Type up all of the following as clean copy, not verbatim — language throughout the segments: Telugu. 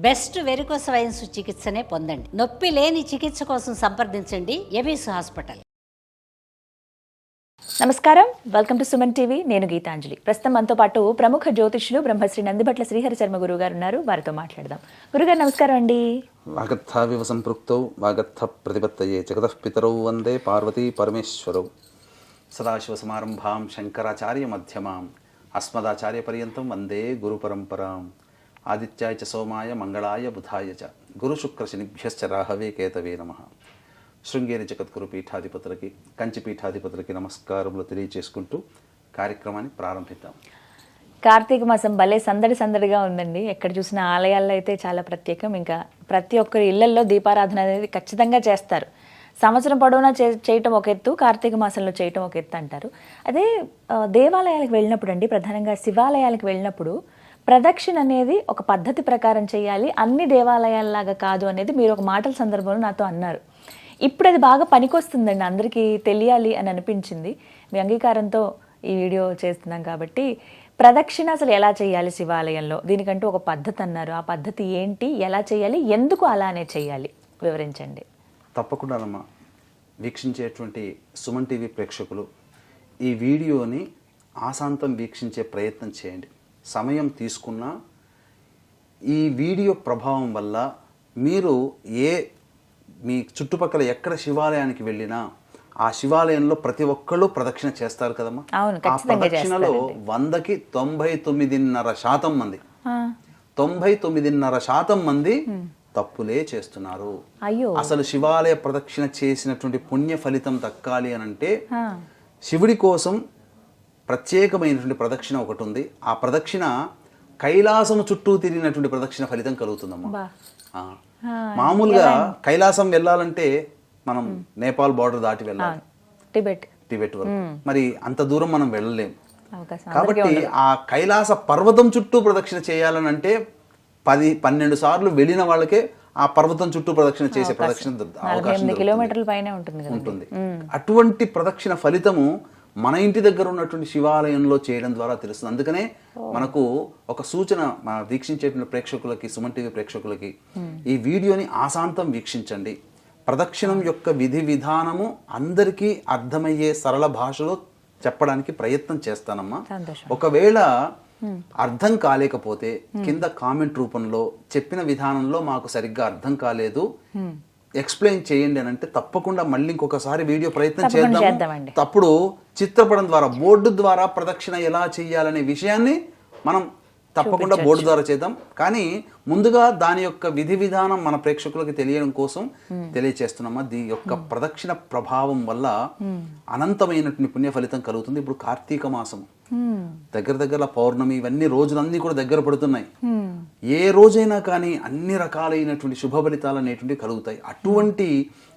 బెస్ట్ వెరికోస్ వైన్స్ చికిత్సనే పొందండి. నొప్పి లేని చికిత్స కోసం సంప్రదించండి ఎబిస్ హాస్పిటల్. నమస్కారం, వెల్కమ్ టు సుమన్ టీవీ. నేను గీతాంజలి. ప్రస్తుతం మనతో పాటు ప్రముఖ జ్యోతిష్యులు బ్రహ్మశ్రీ నందిభట్ల శ్రీహరి శర్మ గురువు గారు ఉన్నారు. వారితో మాట్లాడదాం. గురుగారు నమస్కారం అండి. వాగర్థావివ సంపృక్తౌ వాగర్థ ప్రతిపత్తయే జగతః పితరౌ వందే పార్వతీ పరమేశ్వరౌ. సదాశివసమారంభాం శంకరాచార్య మధ్యమాం అస్మదాచార్య పర్యంతం వందే గురు పరంపరాం. ఆదిత్యాయ చ సోమాయ మంగళాయ బుధాయ చ గురు శుక్ర శనిభ్యశ్చ రాహవే కేతవే నమః. శృంగేరి జగద్గురు పీఠాధిపతులకి, కంచి పీఠాధిపతులకి నమస్కారములు తెలియచేసుకుంటూ కార్యక్రమాన్ని ప్రారంభిద్దాం. కార్తీక మాసం భలే సందడిగా ఉందండి. ఎక్కడ చూసిన ఆలయాల్లో అయితే చాలా ప్రత్యేకం. ఇంకా ప్రతి ఒక్కరి ఇళ్లల్లో దీపారాధన అనేది ఖచ్చితంగా చేస్తారు. సంవత్సరం పొడవునా చేయటం ఒక ఎత్తు, కార్తీక మాసంలో చేయటం ఒక ఎత్తు అంటారు. అదే దేవాలయాలకు వెళ్ళినప్పుడు అండి, ప్రధానంగా శివాలయాలకు వెళ్ళినప్పుడు ప్రదక్షిణ అనేది ఒక పద్ధతి ప్రకారం చేయాలి, అన్ని దేవాలయాల్లాగా కాదు అనేది మీరు ఒక మాటల సందర్భంలో నాతో అన్నారు. ఇప్పుడు అది బాగా పనికొస్తుందండి, అందరికీ తెలియాలి అని అనిపించింది. మీ అంగీకారంతో ఈ వీడియో చేస్తున్నాం కాబట్టి ప్రదక్షిణ అసలు ఎలా చేయాలి శివాలయంలో, దీనికంటూ ఒక పద్ధతి అన్నారు. ఆ పద్ధతి ఏంటి, ఎలా చేయాలి, ఎందుకు అలానే చేయాలి, వివరించండి. తప్పకుండానమ్మా. వీక్షించేటువంటి సుమన్ టీవీ ప్రేక్షకులు ఈ వీడియోని ఆశాంతం వీక్షించే ప్రయత్నం చేయండి. సమయం తీసుకున్నా ఈ వీడియో ప్రభావం వల్ల మీరు మీ చుట్టుపక్కల ఎక్కడ శివాలయానికి వెళ్ళినా ఆ శివాలయంలో ప్రతి ఒక్కళ్ళు ప్రదక్షిణ చేస్తారు కదమ్మా. ఆ ప్రదక్షిణలో 100కి 99.5% మంది 99.5% మంది తప్పులే చేస్తున్నారు. అసలు శివాలయ ప్రదక్షిణ చేసినటువంటి పుణ్య ఫలితం దక్కాలి అని అంటే శివుడి కోసం ప్రత్యేకమైనటువంటి ప్రదక్షిణ ఒకటి ఉంది. ఆ ప్రదక్షిణ కైలాసము చుట్టూ తిరిగినటువంటి ప్రదక్షిణ ఫలితం కలుగుతుందమ్మా. మామూలుగా కైలాసం వెళ్ళాలంటే మనం నేపాల్ బార్డర్ దాటి వెళ్ళాలి, టిబెట్ వరకు. మరి అంత దూరం మనం వెళ్ళలేము. కాబట్టి ఆ కైలాస పర్వతం చుట్టూ ప్రదక్షిణ చేయాలని అంటే 10-12 సార్లు వెళ్ళిన వాళ్ళకే ఆ పర్వతం చుట్టూ ప్రదక్షిణ చేసే ప్రదక్షిణ అవకాశం ఉంటుంది. అటువంటి ప్రదక్షిణ ఫలితము మన ఇంటి దగ్గర ఉన్నటువంటి శివాలయంలో చేయడం ద్వారా తెలుస్తుంది. అందుకనే మనకు ఒక సూచన మా వీక్షించేటువంటి ప్రేక్షకులకి, సుమన్ టీవీ ప్రేక్షకులకి, ఈ వీడియోని ఆశాంతం వీక్షించండి. ప్రదక్షిణం యొక్క విధి విధానము అందరికీ అర్థమయ్యే సరళ భాషలో చెప్పడానికి ప్రయత్నం చేస్తానమ్మా. ఒకవేళ అర్థం కాలేకపోతే కింద కామెంట్ రూపంలో చెప్పిన విధానంలో మాకు సరిగ్గా అర్థం కాలేదు, ఎక్స్ప్లెయిన్ చేయండి అని అంటే తప్పకుండా మళ్ళీ ఇంకొకసారి వీడియో ప్రయత్నం చేద్దాం. తప్పుడు చిత్రపటం ద్వారా, బోర్డు ద్వారా ప్రదక్షిణ ఎలా చేయాలనే విషయాన్ని మనం తప్పకుండా బోర్డు ద్వారా చేద్దాం. కానీ ముందుగా దాని యొక్క విధి విధానం మన ప్రేక్షకులకి తెలియడం కోసం తెలియచేస్తున్నామా. దీని యొక్క ప్రదక్షిణ ప్రభావం వల్ల అనంతమైనటువంటి పుణ్య ఫలితం కలుగుతుంది. ఇప్పుడు కార్తీక మాసం దగ్గర పౌర్ణమి, ఇవన్నీ రోజులన్నీ కూడా దగ్గర పడుతున్నాయి. ఏ రోజైనా కానీ అన్ని రకాలైనటువంటి శుభ ఫలితాలు అనేటువంటివి కలుగుతాయి. అటువంటి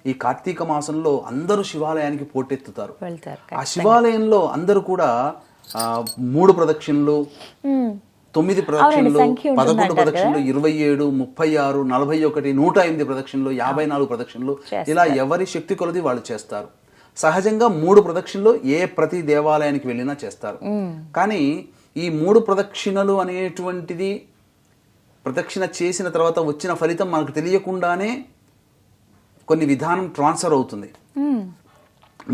ఈ కార్తీక మాసంలో అందరూ శివాలయానికి పోటెత్తుతారు. ఆ శివాలయంలో అందరూ కూడా 3 ప్రదక్షిణలు, 9 ప్రదక్షిణలు, 11 ప్రదక్షిణలు, 27, 36, 41, 108 ప్రదక్షిణలు, 54 ప్రదక్షిణలు, ఇలా ఎవరి శక్తి కొలది వాళ్ళు చేస్తారు. సహజంగా 3 ప్రదక్షిణలు ప్రతి దేవాలయానికి వెళ్ళినా చేస్తారు. కానీ ఈ 3 ప్రదక్షిణలు అనేటువంటిది ప్రదక్షిణ చేసిన తర్వాత వచ్చిన ఫలితం మనకు తెలియకుండానే కొన్ని విధానం ట్రాన్స్ఫర్ అవుతుంది.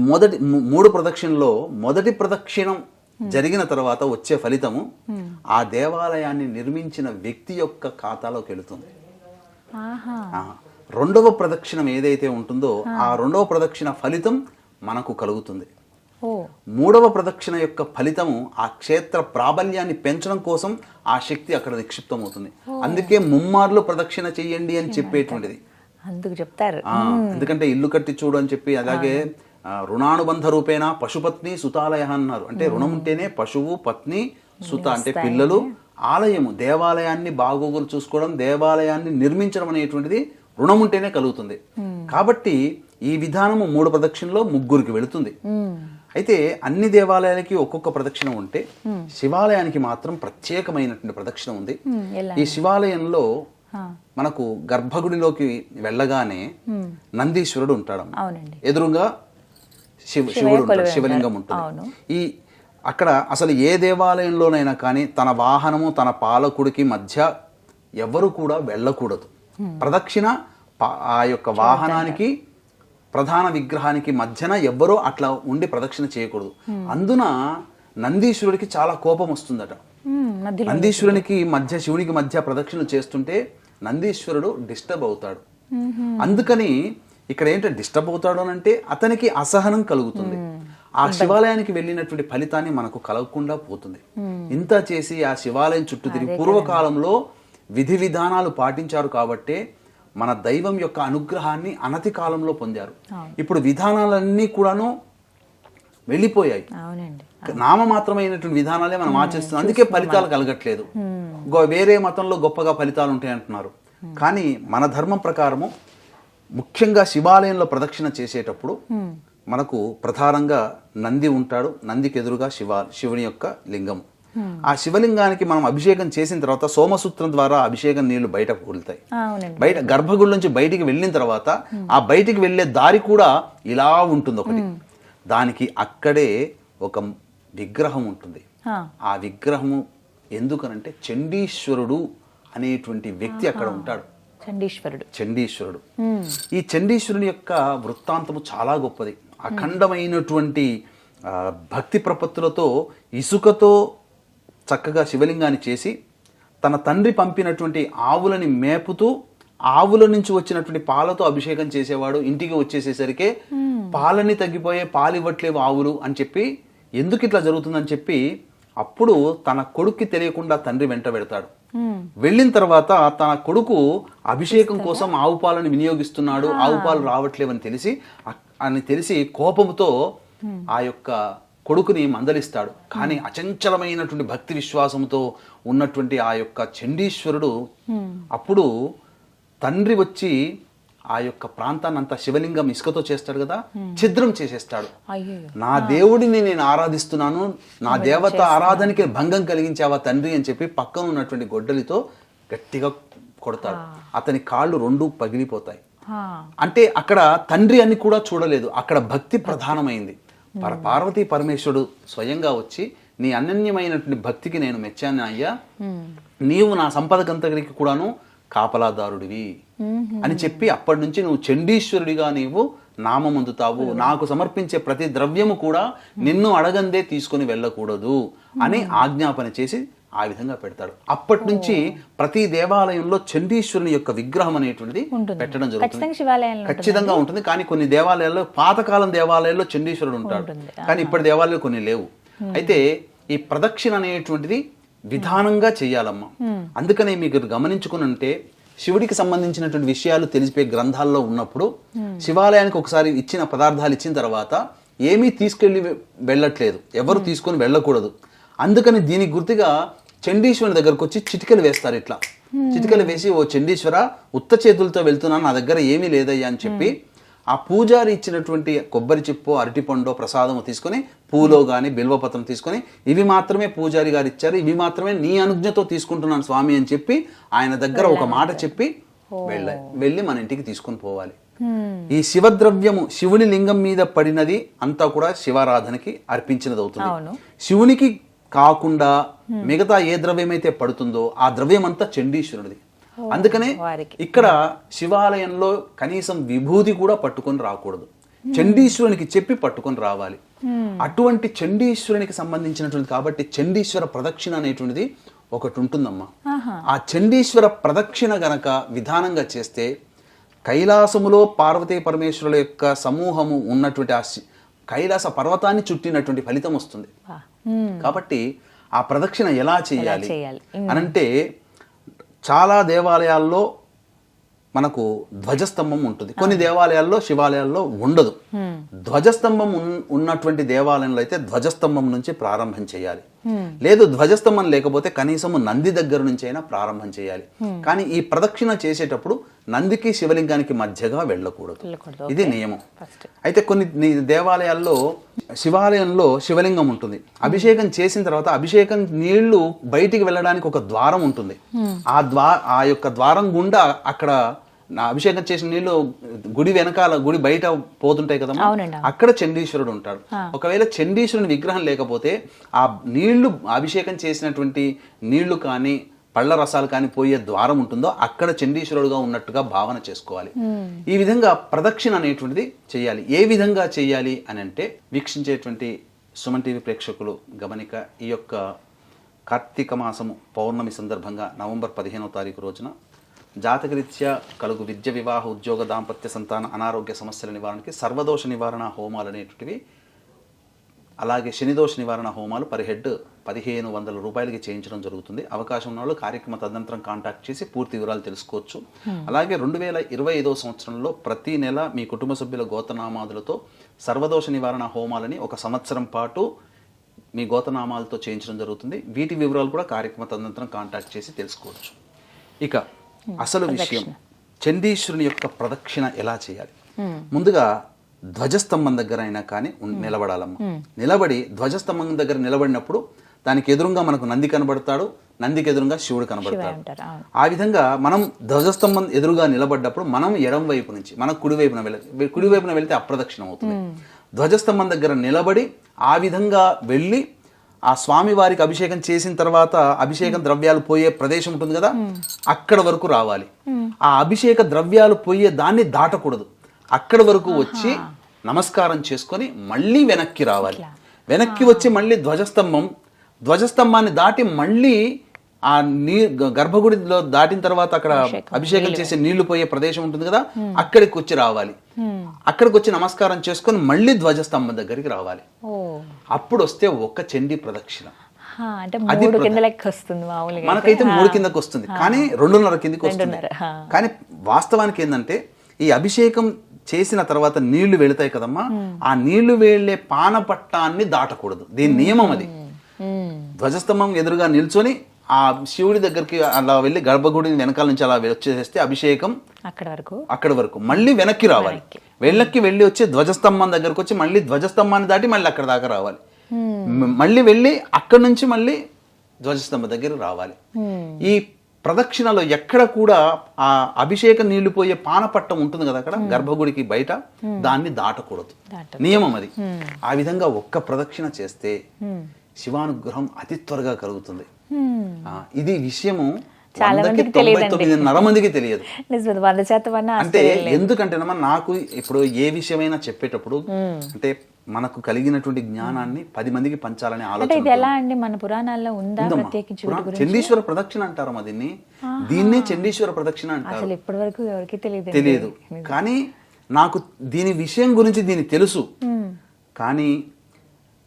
3 ప్రదక్షిణలో మొదటి ప్రదక్షిణం జరిగిన తర్వాత వచ్చే ఫలితము ఆ దేవాలయాన్ని నిర్మించిన వ్యక్తి యొక్క ఖాతాలోకి వెళుతుంది. రెండవ ప్రదక్షిణం ఏదైతే ఉంటుందో ఆ రెండవ ప్రదక్షిణ ఫలితం మనకు కలుగుతుంది. 3వ ప్రదక్షిణ యొక్క ఫలితము ఆ క్షేత్ర ప్రాబల్యాన్ని పెంచడం కోసం ఆ శక్తి అక్కడ నిక్షిప్తమవుతుంది. అందుకే ముమ్మార్లు ప్రదక్షిణ చెయ్యండి అని చెప్పేటువంటిది. అందుకు చెప్తారు. ఎందుకంటే ఇల్లు కట్టి చూడు అని చెప్పి, అలాగే రుణానుబంధ రూపేణ పశుపత్ని సుతాలయ అన్నారు. అంటే రుణం ఉంటేనే పశువు, పత్ని, సుత అంటే పిల్లలు, ఆలయము దేవాలయాన్ని బాగోగులు చూసుకోవడం, దేవాలయాన్ని నిర్మించడం అనేటువంటిది రుణం ఉంటేనే కలుగుతుంది. కాబట్టి ఈ విధానము 3 ప్రదక్షిణలో 3కి వెళుతుంది. అయితే అన్ని దేవాలయాలకి ఒక్కొక్క ప్రదక్షిణ ఉంటే శివాలయానికి మాత్రం ప్రత్యేకమైనటువంటి ప్రదక్షిణ ఉంది. ఈ శివాలయంలో మనకు గర్భగుడిలోకి వెళ్ళగానే నందీశ్వరుడు ఉంటాడు. ఎదురుగా శివుడు ఉంటాడు, శివలింగం ఉంటుంది. అక్కడ అసలు ఏ దేవాలయంలోనైనా కానీ తన వాహనము తన పాలకుడికి మధ్య ఎవరు కూడా వెళ్ళకూడదు. ప్రదక్షిణ ఆ యొక్క వాహనానికి ప్రధాన విగ్రహానికి మధ్యన ఎవ్వరూ అట్లా ఉండి ప్రదక్షిణ చేయకూడదు. అందున నందీశ్వరుడికి చాలా కోపం వస్తుందట. నందీశ్వరునికి మధ్య శివునికి మధ్య ప్రదక్షిణ చేస్తుంటే నందీశ్వరుడు డిస్టర్బ్ అవుతాడు. అందుకని ఇక్కడ ఏంటంటే డిస్టర్బ్ అవుతాడు అని అంటే అతనికి అసహనం కలుగుతుంది. ఆ శివాలయానికి వెళ్ళినటువంటి ఫలితాన్ని మనకు కలగకుండా పోతుంది. ఇంత చేసి ఆ శివాలయం చుట్టూ తిరిగి పూర్వకాలంలో విధి విధానాలు పాటించారు కాబట్టే మన దైవం యొక్క అనుగ్రహాన్ని అనతి కాలంలో పొందారు. ఇప్పుడు విధానాలన్నీ కూడాను వెళ్ళిపోయాయి. నామమాత్రమైనటువంటి విధానాలే మనం ఆచరిస్తున్నాం. అందుకే ఫలితాలు కలగట్లేదు. వేరే మతంలో గొప్పగా ఫలితాలు ఉంటాయి అంటున్నారు. కానీ మన ధర్మం ప్రకారము ముఖ్యంగా శివాలయంలో ప్రదక్షిణ చేసేటప్పుడు మనకు ప్రధానంగా నంది ఉంటాడు. నందికి ఎదురుగా శివుని యొక్క లింగం. ఆ శివలింగానికి మనం అభిషేకం చేసిన తర్వాత సోమసూత్రం ద్వారా అభిషేకం నీళ్లు బయటకు వెళ్తాయి. బయట గర్భగుడి నుంచి బయటికి వెళ్ళిన తర్వాత ఆ బయటికి వెళ్లే దారి కూడా ఇలా ఉంటుంది ఒకటి. దానికి అక్కడే ఒక విగ్రహం ఉంటుంది. ఆ విగ్రహము ఎందుకనంటే చండీశ్వరుడు అనేటువంటి వ్యక్తి అక్కడ ఉంటాడు. చండీశ్వరుడు. ఈ చండీశ్వరుని యొక్క వృత్తాంతము చాలా గొప్పది. అఖండమైనటువంటి భక్తి ప్రపత్తులతో ఇసుకతో చక్కగా శివలింగాన్ని చేసి తన తండ్రి పంపినటువంటి ఆవులని మేపుతూ ఆవుల నుంచి వచ్చినటువంటి పాలతో అభిషేకం చేసేవాడు. ఇంటికి వచ్చేసేసరికి పాలని తగ్గిపోయే పాలు ఇవ్వట్లేవు ఆవులు అని చెప్పి ఎందుకు ఇట్లా జరుగుతుందని చెప్పి అప్పుడు తన కొడుక్కి తెలియకుండా తండ్రి వెంట పెడతాడు. వెళ్ళిన తర్వాత తన కొడుకు అభిషేకం కోసం ఆవు పాలను వినియోగిస్తున్నాడు, ఆవు పాలు రావట్లేవని తెలిసి కోపంతో ఆ యొక్క కొడుకుని మందలిస్తాడు. కానీ అచంచలమైనటువంటి భక్తి విశ్వాసంతో ఉన్నటువంటి ఆ యొక్క చండీశ్వరుడు అప్పుడు తండ్రి వచ్చి ఆ యొక్క ప్రాంతాన్ని అంతా శివలింగం ఇసుకతో చేస్తాడు కదా, ఛిద్రం చేసేస్తాడు. నా దేవుడిని నేను ఆరాధిస్తున్నాను, నా దేవత ఆరాధనకి భంగం కలిగించావా తండ్రి అని చెప్పి పక్కన ఉన్నటువంటి గొడ్డలితో గట్టిగా కొడతాడు. అతని కాళ్ళు రెండు పగిలిపోతాయి. అంటే అక్కడ తండ్రి అని కూడా చూడలేదు, అక్కడ భక్తి ప్రధానమైంది. పార్వతీ పరమేశ్వరుడు స్వయంగా వచ్చి నీ అనన్యమైనటువంటి భక్తికి నేను మెచ్చాను అయ్యా, నీవు నా సంపదకంతకి కూడాను కాపలాదారుడివి అని చెప్పి అప్పటి నుంచి నువ్వు చండీశ్వరుడిగా నీవు నామం అందుతావు. నాకు సమర్పించే ప్రతి ద్రవ్యము కూడా నిన్ను అడగందే తీసుకుని వెళ్ళకూడదు అని ఆజ్ఞాపన చేసి ఆ విధంగా పెడతాడు. అప్పటి నుంచి ప్రతి దేవాలయంలో చండీశ్వరుని యొక్క విగ్రహం అనేటువంటిది పెట్టడం జరుగుతుంది. ఖచ్చితంగా ఉంటుంది. కానీ కొన్ని దేవాలయాల్లో, పాతకాలం దేవాలయాల్లో చండీశ్వరుడు ఉంటాడు, కానీ ఇప్పటి దేవాలయాలు కొన్ని లేవు. అయితే ఈ ప్రదక్షిణ అనేటువంటిది విధానంగా చెయ్యాలమ్మా. అందుకనే మీకు గమనించుకునంటే శివుడికి సంబంధించినటువంటి విషయాలు తెలిసిపోయే గ్రంథాల్లో ఉన్నప్పుడు శివాలయానికి ఒకసారి ఇచ్చిన పదార్థాలు ఇచ్చిన తర్వాత ఏమీ తీసుకెళ్ళి వెళ్ళట్లేదు, ఎవరు తీసుకొని వెళ్ళకూడదు. అందుకని దీనికి గుర్తుగా చండీశ్వరుని దగ్గరకు వచ్చి చిటికలు వేస్తారు. ఇట్లా చిటికలు వేసి, ఓ చండీశ్వర ఉత్త చేతులతో వెళ్తున్నాను, నా దగ్గర ఏమీ లేదయ్యా అని చెప్పి ఆ పూజారి ఇచ్చినటువంటి కొబ్బరి చిప్పో అరటిపండో ప్రసాదము తీసుకొని, పూలో గాని బిల్వపత్రం తీసుకొని, ఇవి మాత్రమే పూజారి గారు ఇచ్చారు, ఇవి మాత్రమే నీ అనుజ్ఞతో తీసుకుంటున్నాను స్వామి అని చెప్పి ఆయన దగ్గర ఒక మాట చెప్పి వెళ్ళి మన ఇంటికి తీసుకొని పోవాలి. ఈ శివద్రవ్యము శివుని లింగం మీద పడినది అంతా కూడా శివారాధనకి అర్పించినది అవుతుంది. శివునికి కాకుండా మిగతా ఏ ద్రవ్యమైతే పడుతుందో ఆ ద్రవ్యం అంతా చండీశ్వరుడిది. అందుకనే ఇక్కడ శివాలయంలో కనీసం విభూతి కూడా పట్టుకొని రాకూడదు, చండీశ్వరునికి చెప్పి పట్టుకొని రావాలి. అటువంటి చండీశ్వరునికి సంబంధించినటువంటి కాబట్టి చండీశ్వర ప్రదక్షిణ అనేటువంటిది ఒకటి ఉంటుందమ్మా. ఆ చండీశ్వర ప్రదక్షిణ గనక విధానంగా చేస్తే కైలాసములో పార్వతీ పరమేశ్వరుల యొక్క సమూహము ఉన్నటువంటి ఆ కైలాస పర్వతాన్ని చుట్టినటువంటి ఫలితం వస్తుంది. కాబట్టి ఆ ప్రదక్షిణ ఎలా చేయాలి అనంటే చాలా దేవాలయాల్లో మనకు ధ్వజస్తంభం ఉంటుంది, కొన్ని దేవాలయాల్లో శివాలయాల్లో ఉండదు. ధ్వజస్తంభం ఉన్నటువంటి దేవాలయంలో అయితే ధ్వజస్తంభం నుంచి ప్రారంభం చేయాలి. లేదు ధ్వజస్తంభం లేకపోతే కనీసం నంది దగ్గర నుంచి అయినా ప్రారంభం చేయాలి. కానీ ఈ ప్రదక్షిణ చేసేటప్పుడు నందికి శివలింగానికి మధ్యగా వెళ్ళకూడదు, ఇది నియమం. అయితే కొన్ని దేవాలయాల్లో శివాలయంలో శివలింగం ఉంటుంది, అభిషేకం చేసిన తర్వాత అభిషేకం నీళ్లు బయటికి వెళ్ళడానికి ఒక ద్వారం ఉంటుంది. ఆ యొక్క ద్వారం గుండా అక్కడ అభిషేకం చేసిన నీళ్లు గుడి వెనకాల, గుడి బయట పోతుంటాయి కదా, అక్కడ చండీశ్వరుడు ఉంటాడు. ఒకవేళ చండీశ్వరుని విగ్రహం లేకపోతే ఆ నీళ్లు, అభిషేకం చేసినటువంటి నీళ్లు కానీ పళ్ళ రసాలు కానీ పోయే ద్వారం ఉంటుందో అక్కడ చండీశ్వరుడుగా ఉన్నట్టుగా భావన చేసుకోవాలి. ఈ విధంగా ప్రదక్షిణ అనేటువంటిది చేయాలి. ఏ విధంగా చేయాలి అని అంటే, వీక్షించేటువంటి సుమన్ టీవీ ప్రేక్షకులు గమనిక, ఈ యొక్క కార్తీక మాసము పౌర్ణమి సందర్భంగా నవంబర్ 15వ తారీఖు రోజున జాతకరీత్యా కలుగు విద్య, వివాహ, ఉద్యోగ, దాంపత్య, సంతాన, అనారోగ్య సమస్యల నివారణకి సర్వదోష నివారణ హోమాలు అనేటువంటివి, అలాగే శనిదోష నివారణ హోమాలు పర్ హెడ్ 1500 రూపాయలకి చేయించడం జరుగుతుంది. అవకాశం ఉన్న వాళ్ళు కార్యక్రమ తదనంతరం కాంటాక్ట్ చేసి పూర్తి వివరాలు తెలుసుకోవచ్చు. అలాగే 2025వ సంవత్సరంలో ప్రతి నెల మీ కుటుంబ సభ్యుల గోత్రనామాదులతో సర్వదోష నివారణ హోమాలని 1 సంవత్సరం పాటు మీ గోత్రనామాలతో చేయించడం జరుగుతుంది. వీటి వివరాలు కూడా కార్యక్రమ తదనంతరం కాంటాక్ట్ చేసి తెలుసుకోవచ్చు. ఇక అసలు విషయం, చండీశ్వరుని యొక్క ప్రదక్షిణ ఎలా చేయాలి? ముందుగా ధ్వజస్తంభం దగ్గర అయినా కానీ నిలబడాలమ్మా. నిలబడి ధ్వజస్తంభం దగ్గర నిలబడినప్పుడు దానికి ఎదురుగా మనకు నంది కనబడతాడు, నందికి ఎదురుగా శివుడు కనబడతాడు. ఆ విధంగా మనం ధ్వజస్తంభం ఎదురుగా నిలబడ్డప్పుడు మనం ఎడం వైపు నుంచి మనం కుడివైపున వెళితే అప్రదక్షిణం అవుతుంది. ధ్వజస్తంభం దగ్గర నిలబడి ఆ విధంగా వెళ్ళి ఆ స్వామి వారికి అభిషేకం చేసిన తర్వాత అభిషేకం ద్రవ్యాలు పోయే ప్రదేశం ఉంటుంది కదా, అక్కడ వరకు రావాలి. ఆ అభిషేక ద్రవ్యాలు పోయే దాన్ని దాటకూడదు. అక్కడ వరకు వచ్చి నమస్కారం చేసుకొని మళ్ళీ వెనక్కి రావాలి. వెనక్కి వచ్చి మళ్ళీ ధ్వజస్తంభాన్ని దాటి మళ్ళీ ఆ గర్భగుడిలో దాటిన తర్వాత అక్కడ అభిషేకం చేసే నీళ్లు పోయే ప్రదేశం ఉంటుంది కదా, అక్కడికి వచ్చి రావాలి. అక్కడికి వచ్చి నమస్కారం చేసుకొని మళ్ళీ ధ్వజస్తంభం దగ్గరికి రావాలి. అప్పుడు వస్తే ఒక చండీ ప్రదక్షిణ. మనకైతే 3 కిందకి వస్తుంది, కానీ 2.5 కిందకి వస్తుంది. కానీ వాస్తవానికి ఏంటంటే, ఈ అభిషేకం చేసిన తర్వాత నీళ్లు వెళతాయి కదమ్మా, ఆ నీళ్లు వెళ్లే పానపట్టాన్ని దాటకూడదు. దీని నియమం అది. ధ్వజస్తంభం ఎదురుగా నిల్చొని ఆ శివుడి దగ్గరికి అలా వెళ్ళి గర్భగుడి వెనకాల నుంచి అలా వచ్చేస్తే అభిషేకం అక్కడ వరకు మళ్ళీ వెనక్కి రావాలి. వెళ్ళి వచ్చి ధ్వజస్తంభం దగ్గరకు వచ్చి మళ్ళీ ధ్వజస్తంభాన్ని దాటి మళ్ళీ అక్కడ దాకా రావాలి. మళ్ళీ వెళ్ళి అక్కడ నుంచి మళ్ళీ ధ్వజస్తంభం దగ్గర రావాలి. ఈ ప్రదక్షిణలో ఎక్కడ కూడా ఆ అభిషేక నీళ్లు పోయే పానపట్టం ఉంటుంది కదా అక్కడ గర్భగుడికి బయట, దాన్ని దాటకూడదు. నియమం అది. ఆ విధంగా ఒక్క ప్రదక్షిణ చేస్తే శివానుగ్రహం అతి త్వరగా కలుగుతుంది. ఇది విషయము 99.9 మందికి తెలియదు. అంటే ఎందుకంటేనమ్మా, నాకు ఇప్పుడు ఏ విషయమైనా చెప్పేటప్పుడు అంటే మనకు కలిగినటువంటి జ్ఞానాన్ని 10 మందికి పంచాలనే ఆలోచన. ఎలా అండి, మన పురాణాల్లో ఉందా ప్రత్యేకించి? చండీశ్వర ప్రదక్షిణ అంటారమ్మా దీన్నే చండీశ్వర ప్రదక్షిణ అంటారు. అసలు ఇప్పటి వరకు ఎవరికి తెలియదు. కానీ నాకు దీని విషయం గురించి తెలుసు. కానీ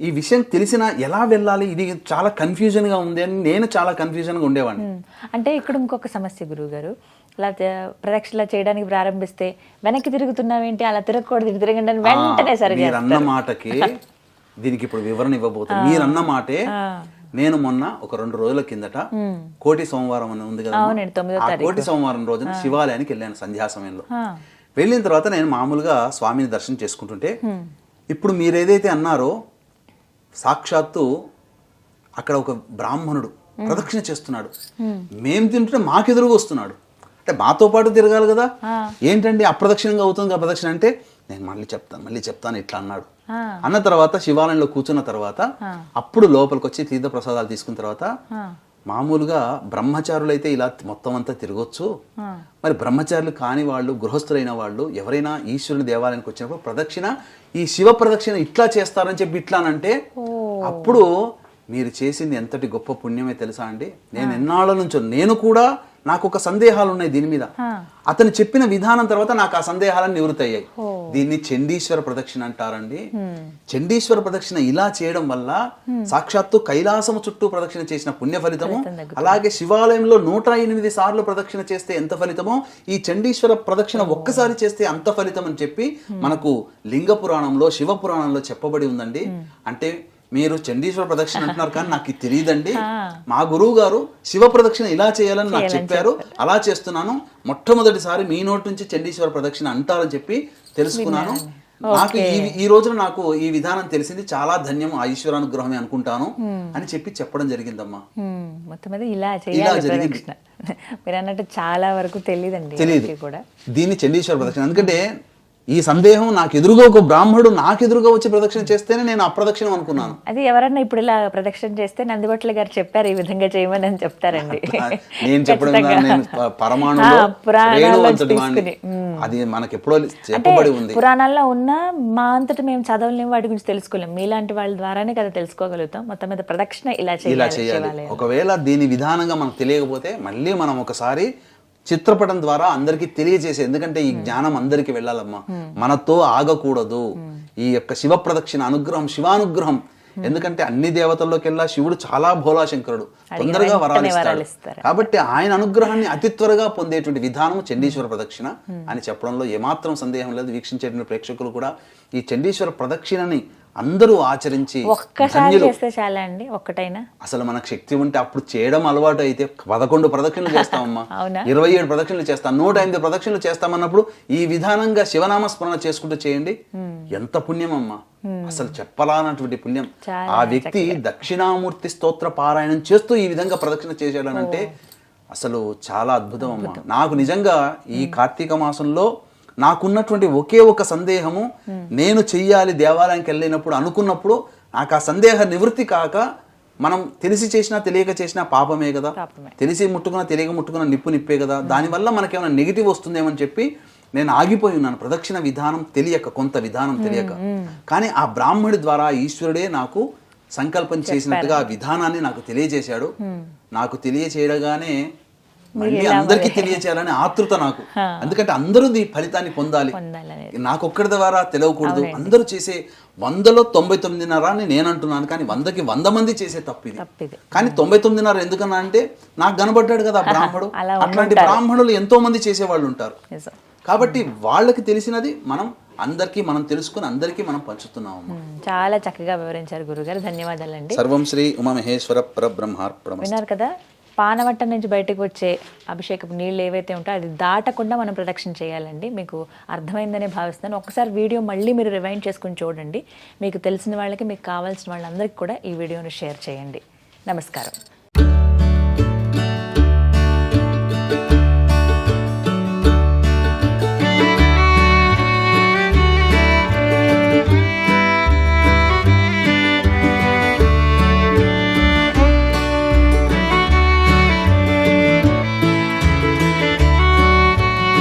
ఈ విషయం తెలిసినా ఎలా వెళ్ళాలి, ఇది చాలా కన్ఫ్యూజన్ గా ఉంది అని నేను చాలా కన్ఫ్యూజన్ గా ఉండేవాడిని. అంటే ఇక్కడ ఇంకొక సమస్య గురువు గారు, అలా ప్రదక్షిణ చేయడానికి ప్రారంభిస్తే వెనక్కి తిరుగుతున్నావేంటి, అలా తిరగకూడదు, తిరగండి అని వెంటనే సరిగ్గా మీరు అన్న మాటకి దీనికి ఇప్పుడు వివరణ ఇవ్వబోతుంది. మీరు అన్న మాటే నేను మొన్న ఒక 2 రోజుల కిందట కోటి సోమవారం అని ఉంది కదా, ఆ కోటి సోమవారం రోజున శివాలయానికి వెళ్ళాను సంధ్యా సమయంలో. వెళ్ళిన తర్వాత నేను మామూలుగా స్వామిని దర్శనం చేసుకుంటుంటే, ఇప్పుడు మీరు ఏదైతే అన్నారో సాక్షాత్తు అక్కడ ఒక బ్రాహ్మణుడు ప్రదక్షిణ చేస్తున్నాడు. మేము తింటుంటే మాకెదురుగా వస్తున్నాడు. అంటే మాతో పాటు తిరగాలి కదా, ఏంటండి అప్రదక్షిణంగా అవుతుంది కదా ప్రదక్షిణ అంటే, నేను మళ్ళీ చెప్తాను ఇట్లా అన్నాడు. అన్న తర్వాత శివాలయంలో కూర్చున్న తర్వాత అప్పుడు లోపలికి వచ్చి తీర్థ ప్రసాదాలు తీసుకున్న తర్వాత, మామూలుగా బ్రహ్మచారులు అయితే ఇలా మొత్తం అంతా తిరగొచ్చు, మరి బ్రహ్మచారులు కాని వాళ్ళు, గృహస్థులైన వాళ్ళు ఎవరైనా ఈశ్వరుని దేవాలయానికి వచ్చినప్పుడు ప్రదక్షిణ, ఈ శివ ప్రదక్షిణ ఇట్లా చేస్తారని చెప్పి ఇట్లానంటే, అప్పుడు మీరు చేసింది ఎంతటి గొప్ప పుణ్యమే తెలుసా అండి. నేను ఎన్నాళ్ళ నుంచో నేను కూడా నాకు ఒక సందేహాలు ఉన్నాయి దీని మీద. అతను చెప్పిన విధానం తర్వాత నాకు ఆ సందేహాలను నివృత్తి అయ్యాయి. దీన్ని చండీశ్వర ప్రదక్షిణ అంటారండి. చండీశ్వర ప్రదక్షిణ ఇలా చేయడం వల్ల సాక్షాత్తు కైలాసము చుట్టూ ప్రదక్షిణ చేసిన పుణ్య ఫలితము, అలాగే శివాలయంలో 108 సార్లు ప్రదక్షిణ చేస్తే ఎంత ఫలితమో, ఈ చండీశ్వర ప్రదక్షిణ ఒక్కసారి చేస్తే అంత ఫలితం అని చెప్పి మనకు లింగ పురాణంలో, శివ పురాణంలో చెప్పబడి ఉందండి. అంటే మీరు చండీశ్వర ప్రదక్షిణ అంటున్నారు కానీ నాకు తెలియదండి. మా గురువు గారు శివ ప్రదక్షిణ ఇలా చేయాలని నాకు చెప్పారు, అలా చేస్తున్నాను. మొట్టమొదటిసారి మీ నోటి నుంచి చండీశ్వర ప్రదక్షిణ అంటారని చెప్పి తెలుసుకున్నాను. నాకు ఈ రోజున నాకు ఈ విధానం తెలిసింది, చాలా ధన్యం, ఆ ఈశ్వరానుగ్రహమే అనుకుంటాను అని చెప్పి చెప్పడం జరిగిందమ్మా. మొత్తం మీద ఇలా జరిగింది. మీరు అన్నట్టు చాలా వరకు తెలియదు. దీన్ని చండీశ్వర ప్రదక్షిణ, ఎందుకంటే ఈ సందేహం నాకు ఎదురుగా ఒక బ్రాహ్మడు నాకు ఎదురుగా వచ్చి ప్రదక్షిణ చేస్తేనే నేను అప్రదక్షిణం అనుకున్నాను. అది ఎవరన్నా ఇప్పుడు ఇలా ప్రదక్షిణ చేస్తే నందిబొట్ల గారు చెప్పారు ఈ విధంగా చేయమని అని చెప్తారండి. నేను చెప్పడం కాదు, నేను పరమాణులో రేణువంతుడి వాడిని. అది మనకి ఎప్పుడో చెప్పబడి ఉంది. పురాణాల్లో ఉన్న మా అంతటి మేము చదవలేము, వాటి గురించి తెలుసుకోలేము. మీలాంటి వాళ్ళ ద్వారానే కదా తెలుసుకోగలుగుతాం. మొత్తం మీద ప్రదక్షిణ ఇలా చేయాలి. ఒకవేళ దీని విధానంగా మనకు తెలియకపోతే మళ్ళీ మనం ఒకసారి చిత్రపటం ద్వారా అందరికీ తెలియజేసే, ఎందుకంటే ఈ జ్ఞానం అందరికీ వెళ్ళాలమ్మా, మనతో ఆగకూడదు. ఈ యొక్క శివ ప్రదక్షిణ అనుగ్రహం, శివానుగ్రహం. ఎందుకంటే అన్ని దేవతల్లోకెల్లా శివుడు చాలా భోలాశంకరుడు, తొందరగా వరాలు ఇస్తాడు. కాబట్టి ఆయన అనుగ్రహాన్ని అతి త్వరగా పొందేటువంటి విధానం చండీశ్వర ప్రదక్షిణ అని చెప్పడంలో ఏమాత్రం సందేహం లేదు. వీక్షించేటువంటి ప్రేక్షకులు కూడా ఈ చండీశ్వర ప్రదక్షిణని అందరూ ఆచరించి ఒక్కసారి చేస్తే చాలా అండి, ఒక్కటైనా. అసలు మనకు శక్తి ఉంటే అప్పుడు చేయడం అలవాటు అయితే 11 ప్రదక్షిణలు చేస్తామమ్మా, 27 ప్రదక్షిణలు చేస్తాం, 108 ప్రదక్షిణలు చేస్తామన్నప్పుడు ఈ విధానంగా శివనామ స్మరణ చేసుకుంటూ చేయండి. ఎంత పుణ్యం అమ్మా, అసలు చెప్పలానటువంటి పుణ్యం. ఆ వ్యక్తి దక్షిణామూర్తి స్తోత్ర పారాయణం చేస్తూ ఈ విధంగా ప్రదక్షిణ చేశాడనంటే అసలు చాలా అద్భుతం అమ్మా. నాకు నిజంగా ఈ కార్తీక మాసంలో నాకున్నటువంటి ఒకే ఒక సందేహము, నేను చెయ్యాలి దేవాలయానికి వెళ్ళినప్పుడు అనుకున్నప్పుడు నాకు ఆ సందేహ నివృత్తి కాక, మనం తెలిసి చేసినా తెలియక చేసినా పాపమే కదా, తెలిసి ముట్టుకున్నా తెలియక ముట్టుకున్న నిప్పే కదా, దానివల్ల మనకేమైనా నెగిటివ్ వస్తుందేమని చెప్పి నేను ఆగిపోయి ఉన్నాను. ప్రదక్షిణ విధానం తెలియక, కొంత విధానం తెలియక. కానీ ఆ బ్రాహ్మడి ద్వారా ఈశ్వరుడే నాకు సంకల్పం చేసినట్టుగా ఆ విధానాన్ని నాకు తెలియజేశాడు. నాకు తెలియచేయగానే మళ్ళీ అందరికీ తెలియచేయాలని ఆతృత నాకు. ఎందుకంటే అందరూ ఈ ఫలితాన్ని పొందాలి, నాకొక్కడి ద్వారా తెలియకూడదు. అందరూ చేసే 100లో 99.5 అని నేను అంటున్నాను, కానీ 100కి 100 మంది చేసే తప్పు ఇది. కానీ 99.5 ఎందుకన్నా అంటే నాకు కనబడ్డాడు కదా బ్రాహ్మడు. అట్లాంటి బ్రాహ్మణులు ఎంతో మంది చేసేవాళ్ళు ఉంటారు. కాబట్టి వాళ్ళకి తెలిసినది మనం తెలుసుకుని అందరికీ మనం పంచుతున్నాము. చాలా చక్కగా వివరించారు గురుగారు, ధన్యవాదాలండి. సర్వం శ్రీ ఉమామహేశ్వర పరబ్రహ్మార్పణమస్తు. విన్నారు కదా, పానవట్టం నుంచి బయటకు వచ్చే అభిషేకపు నీళ్ళు ఏవైతే ఉంటాయో అది దాటకుండా మనం ప్రదక్షిణ చేయాలండి. మీకు అర్థమైందనే భావిస్తున్నాను. ఒకసారి వీడియో మళ్ళీ మీరు రివైండ్ చేసుకుని చూడండి. మీకు తెలిసిన వాళ్ళకి, మీకు కావాల్సిన వాళ్ళందరికీ కూడా ఈ వీడియోను షేర్ చేయండి. నమస్కారం.